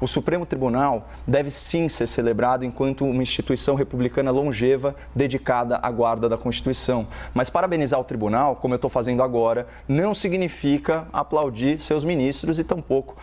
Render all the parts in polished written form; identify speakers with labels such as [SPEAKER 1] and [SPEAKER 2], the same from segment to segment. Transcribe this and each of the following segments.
[SPEAKER 1] O Supremo Tribunal deve sim ser celebrado enquanto uma instituição republicana longeva dedicada à guarda da Constituição. Mas parabenizar o tribunal, como eu estou fazendo agora, não significa aplaudir seus ministros e tampouco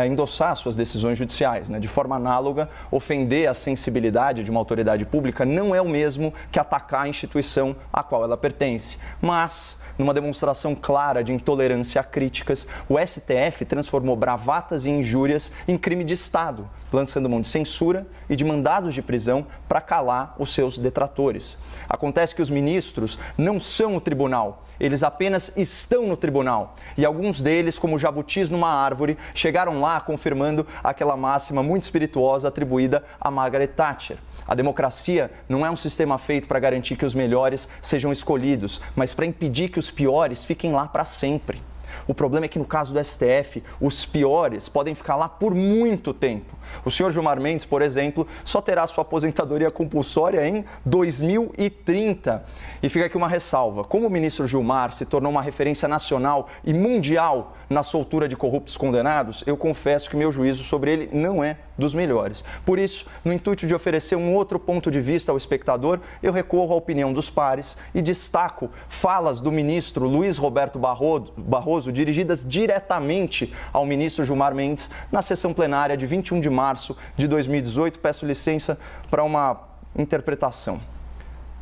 [SPEAKER 1] endossar suas decisões judiciais. De forma análoga, ofender a sensibilidade de uma autoridade pública não é o mesmo que atacar a instituição a qual ela pertence. Mas, numa demonstração clara de intolerância a críticas, o STF transformou bravatas e injúrias em crime de Estado, lançando mão de censura e de mandados de prisão para calar os seus detratores. Acontece que os ministros não são o tribunal, eles apenas estão no tribunal. E alguns deles, como jabutis numa árvore, chegaram lá confirmando aquela máxima muito espirituosa atribuída a Margaret Thatcher. A democracia não é um sistema feito para garantir que os melhores sejam escolhidos, mas para impedir que os piores fiquem lá para sempre. O problema é que no caso do STF, os piores podem ficar lá por muito tempo. O senhor Gilmar Mendes, por exemplo, só terá sua aposentadoria compulsória em 2030. E fica aqui uma ressalva. Como o ministro Gilmar se tornou uma referência nacional e mundial na soltura de corruptos condenados, eu confesso que meu juízo sobre ele não é dos melhores. Por isso, no intuito de oferecer um outro ponto de vista ao espectador, eu recorro à opinião dos pares e destaco falas do ministro Luiz Roberto Barroso dirigidas diretamente ao ministro Gilmar Mendes na sessão plenária de 21 de março de 2018. Peço licença para uma interpretação.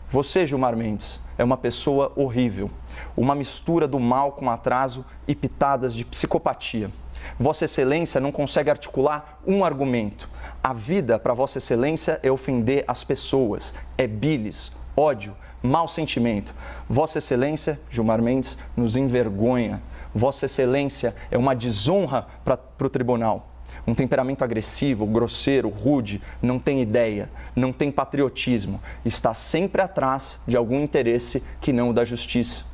[SPEAKER 1] Você, Gilmar Mendes, é uma pessoa horrível, uma mistura do mal com atraso e pitadas de psicopatia. Vossa Excelência não consegue articular um argumento. A vida para Vossa Excelência é ofender as pessoas, é bilis, ódio, mau sentimento. Vossa Excelência, Gilmar Mendes, nos envergonha. Vossa Excelência é uma desonra para o tribunal. Um temperamento agressivo, grosseiro, rude, não tem ideia, não tem patriotismo, está sempre atrás de algum interesse que não o da justiça.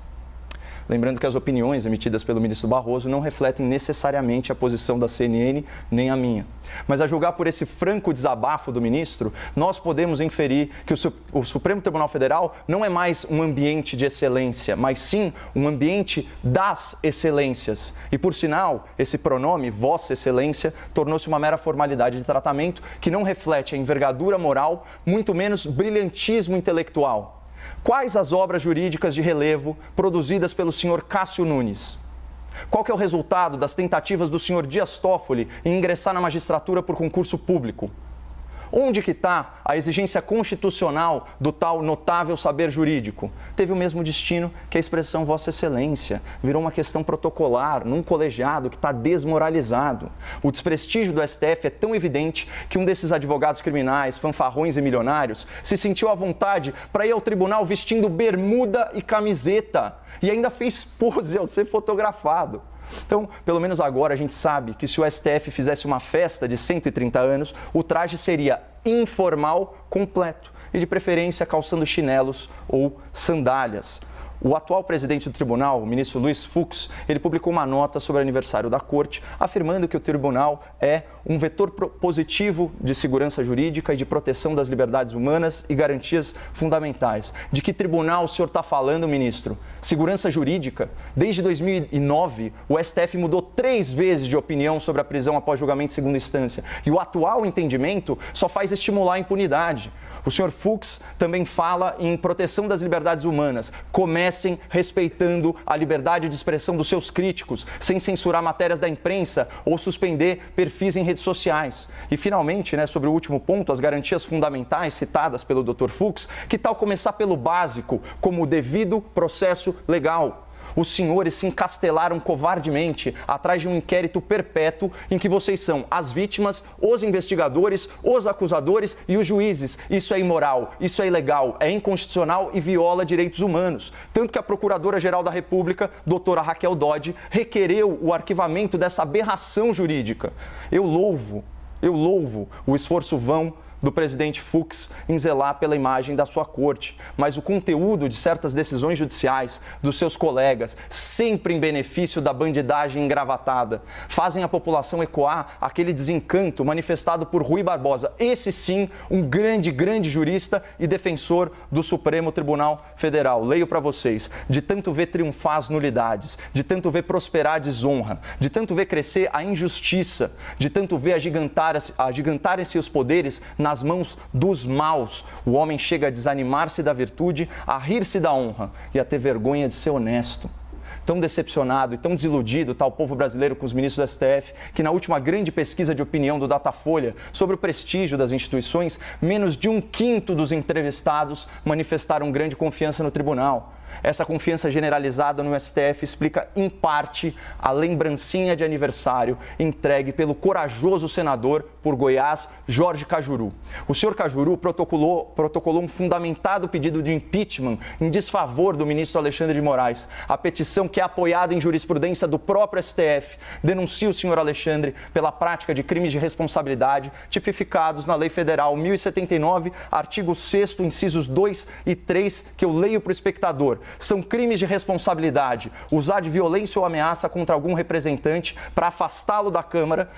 [SPEAKER 1] Lembrando que as opiniões emitidas pelo ministro Barroso não refletem necessariamente a posição da CNN nem a minha. Mas a julgar por esse franco desabafo do ministro, nós podemos inferir que o Supremo Tribunal Federal não é mais um ambiente de excelência, mas sim um ambiente das excelências. E por sinal, esse pronome, Vossa Excelência, tornou-se uma mera formalidade de tratamento que não reflete a envergadura moral, muito menos brilhantismo intelectual. Quais as obras jurídicas de relevo produzidas pelo senhor Cássio Nunes? Qual que é o resultado das tentativas do senhor Dias Toffoli em ingressar na magistratura por concurso público? Onde que está a exigência constitucional do tal notável saber jurídico? Teve o mesmo destino que a expressão Vossa Excelência. Virou uma questão protocolar, num colegiado que está desmoralizado. O desprestígio do STF é tão evidente que um desses advogados criminais, fanfarrões e milionários, se sentiu à vontade para ir ao tribunal vestindo bermuda e camiseta. E ainda fez pose ao ser fotografado. Então, pelo menos agora a gente sabe que se o STF fizesse uma festa de 130 anos, o traje seria informal completo e de preferência calçando chinelos ou sandálias. O atual presidente do tribunal, o ministro Luiz Fux, ele publicou uma nota sobre o aniversário da corte, afirmando que o tribunal é um vetor positivo de segurança jurídica e de proteção das liberdades humanas e garantias fundamentais. De que tribunal o senhor está falando, ministro? Segurança jurídica? Desde 2009, o STF mudou 3 vezes de opinião sobre a prisão após julgamento de segunda instância. E o atual entendimento só faz estimular a impunidade. O senhor Fux também fala em proteção das liberdades humanas. Comecem respeitando a liberdade de expressão dos seus críticos, sem censurar matérias da imprensa ou suspender perfis em redes sociais. E, finalmente, sobre o último ponto, as garantias fundamentais citadas pelo Dr. Fux, que tal começar pelo básico, como o devido processo legal? Os senhores se encastelaram covardemente atrás de um inquérito perpétuo em que vocês são as vítimas, os investigadores, os acusadores e os juízes. Isso é imoral, isso é ilegal, é inconstitucional e viola direitos humanos. Tanto que a Procuradora-Geral da República, doutora Raquel Dodge, requereu o arquivamento dessa aberração jurídica. Eu louvo o esforço vão do presidente Fux em zelar pela imagem da sua corte, mas o conteúdo de certas decisões judiciais dos seus colegas, sempre em benefício da bandidagem engravatada, fazem a população ecoar aquele desencanto manifestado por Rui Barbosa, esse sim, um grande jurista e defensor do Supremo Tribunal Federal. Leio para vocês: de tanto ver triunfar as nulidades, de tanto ver prosperar a desonra, de tanto ver crescer a injustiça, de tanto ver agigantarem-se os poderes nas mãos dos maus, o homem chega a desanimar-se da virtude, a rir-se da honra e a ter vergonha de ser honesto. Tão decepcionado e tão desiludido está o povo brasileiro com os ministros do STF, que na última grande pesquisa de opinião do Datafolha sobre o prestígio das instituições, menos de 1/5 dos entrevistados manifestaram grande confiança no tribunal. Essa confiança generalizada no STF explica, em parte, a lembrancinha de aniversário entregue pelo corajoso senador por Goiás, Jorge Cajuru. O senhor Cajuru protocolou um fundamentado pedido de impeachment em desfavor do ministro Alexandre de Moraes. A petição, que é apoiada em jurisprudência do próprio STF, denuncia o senhor Alexandre pela prática de crimes de responsabilidade tipificados na Lei Federal 1079, artigo 6º, incisos 2 e 3, que eu leio para o espectador. São crimes de responsabilidade usar de violência ou ameaça contra algum representante para afastá-lo da Câmara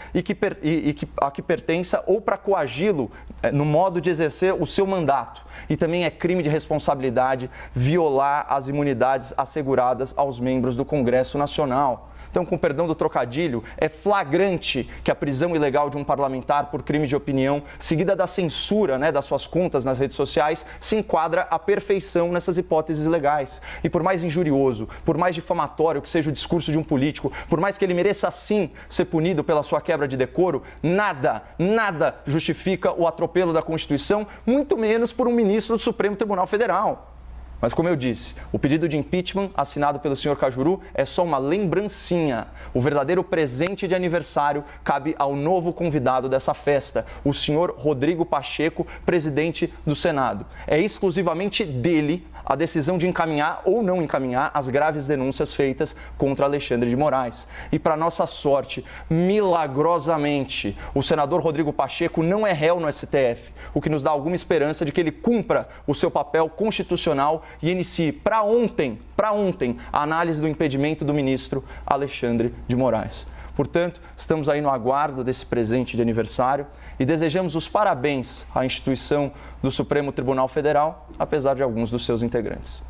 [SPEAKER 1] a que pertença ou para coagi-lo no modo de exercer o seu mandato. E também é crime de responsabilidade violar as imunidades asseguradas aos membros do Congresso Nacional. Então, com perdão do trocadilho, é flagrante que a prisão ilegal de um parlamentar por crime de opinião, seguida da censura, das suas contas nas redes sociais, se enquadra à perfeição nessas hipóteses legais. E por mais injurioso, por mais difamatório que seja o discurso de um político, por mais que ele mereça sim ser punido pela sua quebra de decoro, nada justifica o atropelo da Constituição, muito menos por um ministro do Supremo Tribunal Federal. Mas, como eu disse, o pedido de impeachment assinado pelo senhor Cajuru é só uma lembrancinha. O verdadeiro presente de aniversário cabe ao novo convidado dessa festa, o senhor Rodrigo Pacheco, presidente do Senado. É exclusivamente dele a decisão de encaminhar ou não encaminhar as graves denúncias feitas contra Alexandre de Moraes. E, para nossa sorte, milagrosamente, o senador Rodrigo Pacheco não é réu no STF, o que nos dá alguma esperança de que ele cumpra o seu papel constitucional e inicie para ontem, a análise do impedimento do ministro Alexandre de Moraes. Portanto, estamos aí no aguardo desse presente de aniversário e desejamos os parabéns à instituição do Supremo Tribunal Federal, apesar de alguns dos seus integrantes.